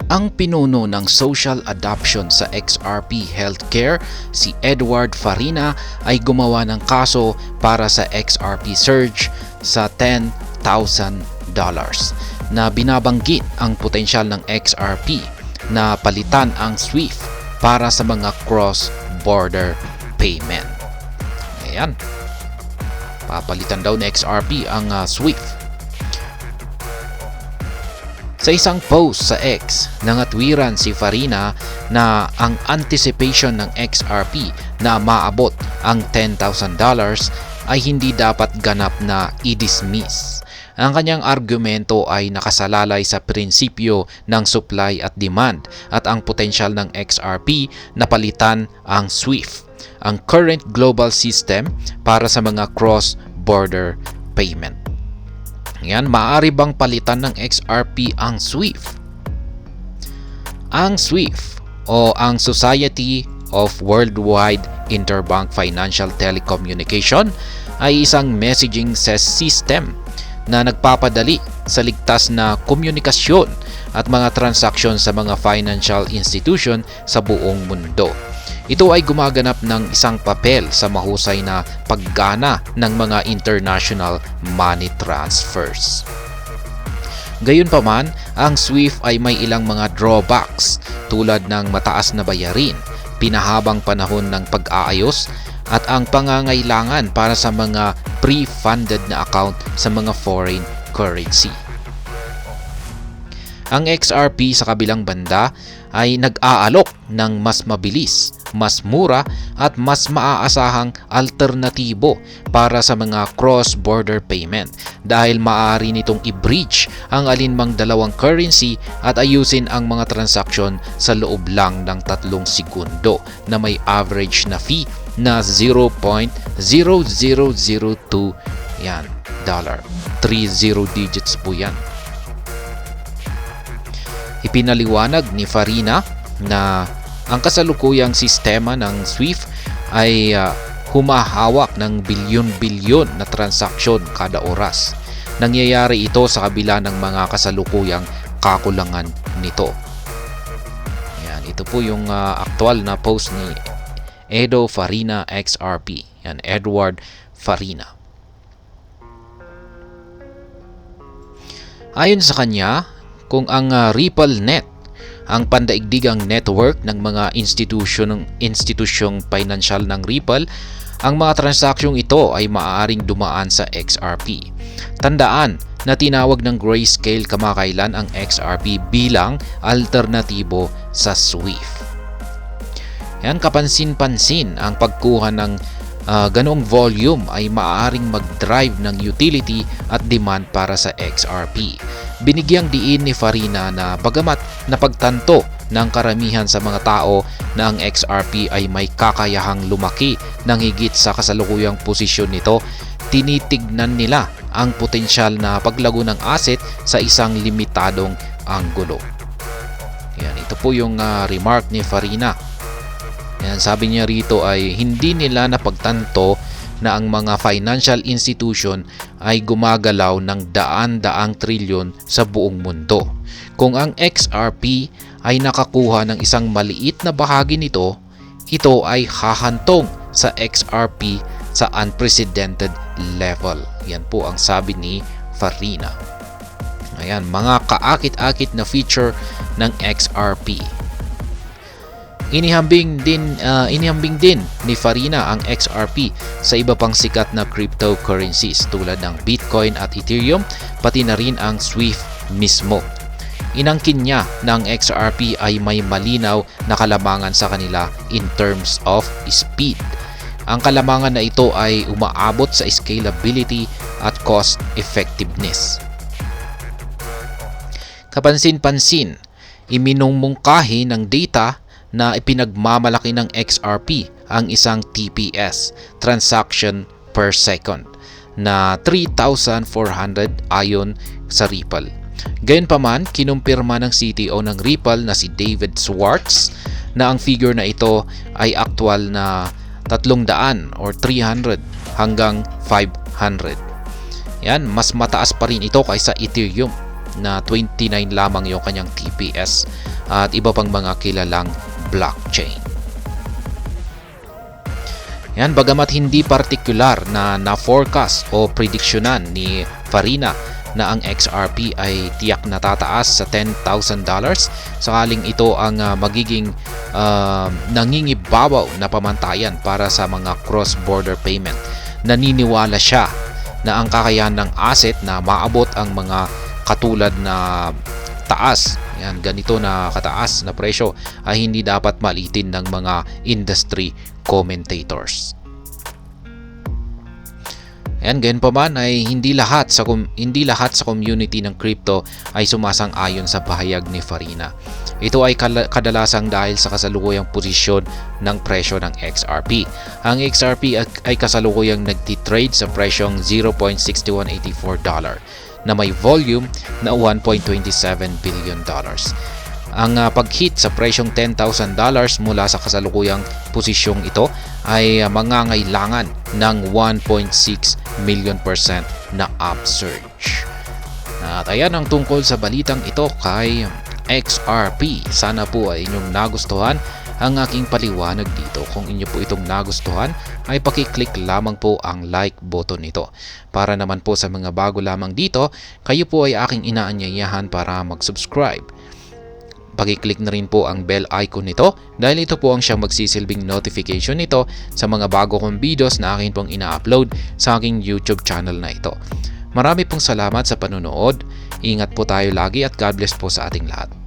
Ang pinuno ng social adoption sa XRP Healthcare, si Edward Farina, ay gumawa ng kaso para sa XRP surge sa $10,000 na binabanggit ang potensyal ng XRP na palitan ang SWIFT para sa mga cross-border payment. Ayan. Papalitan daw ng XRP ang SWIFT. Sa isang post sa X, nangatwiran si Farina na ang anticipation ng XRP na maabot ang $10,000 ay hindi dapat ganap na i-dismiss. Ang kanyang argumento ay nakasalalay sa prinsipyo ng supply at demand at ang potensyal ng XRP na palitan ang SWIFT, ang current global system para sa mga cross-border payment. Yan, maaari bang palitan ng XRP ang SWIFT? Ang SWIFT o ang Society of Worldwide Interbank Financial Telecommunication ay isang messaging system na nagpapadali sa ligtas na komunikasyon at mga transaksyon sa mga financial institution sa buong mundo. Ito ay gumaganap ng isang papel sa mahusay na paggana ng mga international money transfers. Gayunpaman, ang SWIFT ay may ilang mga drawbacks tulad ng mataas na bayarin, pinahabang panahon ng pag-aayos, at ang pangangailangan para sa mga pre-funded na account sa mga foreign currency. Ang XRP sa kabilang banda ay nag-aalok ng mas mabilis, mas mura at mas maaasahang alternatibo para sa mga cross-border payment dahil maaari nitong i-bridge ang alinmang dalawang currency at ayusin ang mga transaksyon sa loob lang ng 3 segundo na may average na fee na 0.0002 yan, dollar. 30 digits po yan. Ipinaliwanag ni Farina na ang kasalukuyang sistema ng SWIFT ay humahawak ng bilyon-bilyon na transaksyon kada oras. Nangyayari ito sa kabila ng mga kasalukuyang kakulangan nito. Yan, ito po yung aktual na post ni Edo Farina XRP. Yan, Edward Farina. Ayon sa kanya, kung ang RippleNet, ang pandaigdigang network ng mga institusyong financial ng Ripple, ang mga transaksyon ito ay maaaring dumaan sa XRP. Tandaan na tinawag ng Grayscale kamakailan ang XRP bilang alternatibo sa SWIFT. Yan, kapansin-pansin ang pagkuha ng ganoong volume ay maaaring mag-drive ng utility at demand para sa XRP. Binigyang diin ni Farina na bagamat napagtanto ng karamihan sa mga tao na ang XRP ay may kakayahang lumaki ng higit sa kasalukuyang posisyon nito, tinitignan nila ang potensyal na paglago ng asset sa isang limitadong anggulo. Yan, ito po yung remark ni Farina. Yan, sabi niya rito ay hindi nila napagtanto na ang mga financial institution ay gumagalaw ng daan-daang trilyon sa buong mundo. Kung ang XRP ay nakakuha ng isang maliit na bahagi nito, ito ay hahantong sa XRP sa unprecedented level. Yan po ang sabi ni Farina. Ayan, mga kaakit-akit na feature ng XRP. Inihambing din ni Farina ang XRP sa iba pang sikat na cryptocurrencies tulad ng Bitcoin at Ethereum, pati na rin ang SWIFT mismo. Inangkin niya na ang XRP ay may malinaw na kalamangan sa kanila in terms of speed. Ang kalamangan na ito ay umaabot sa scalability at cost effectiveness. Kapansin-pansin, iminumungkahi ng data na ipinagmamalaki ng XRP ang isang TPS, transaction per second, na 3,400 ayon sa Ripple. Gayunpaman, kinumpirma ng CTO ng Ripple na si David Schwartz na ang figure na ito ay aktual na 300 or 300 hanggang 500. Yan, mas mataas pa rin ito kaysa Ethereum na 29 lamang yung kanyang TPS at iba pang mga kilalang blockchain. Yan, bagamat hindi partikular na forecast o prediksyonan ni Farina na ang XRP ay tiyak na tataas sa $10,000 sakaling ito ang magiging nangingibabaw na pamantayan para sa mga cross-border payment. Naniniwala siya na ang kakayahan ng asset na maabot ang mga katulad na taas, yan, ganito na kataas na presyo ay hindi dapat malitin ng mga industry commentators. Ayan, ganyan pa man ay hindi lahat sa community ng crypto ay sumasang-ayon sa pahayag ni Farina. Ito ay kadalasang dahil sa kasalukuyang posisyon ng presyo ng XRP. Ang XRP ay kasalukuyang nagtitrade sa presyong $0.6184 na may volume na $1.27 billion. Ang pag-hit sa presyong $10,000 mula sa kasalukuyang posisyong ito ay mangangailangan ng 1.6 million % na upsurge. At ayan ang tungkol sa balitang ito kay XRP. Sana po ay inyong nagustuhan ang aking paliwanag dito. Kung inyo po itong nagustuhan ay pakiclick lamang po ang like button nito. Para naman po sa mga bago lamang dito, kayo po ay aking inaanyayahan para mag-subscribe. Pakiclick na rin po ang bell icon nito dahil ito po ang siyang magsisilbing notification nito sa mga bago kong videos na akin pong ina-upload sa aking YouTube channel na ito. Marami pong salamat sa panonood. Ingat po tayo lagi at God bless po sa ating lahat.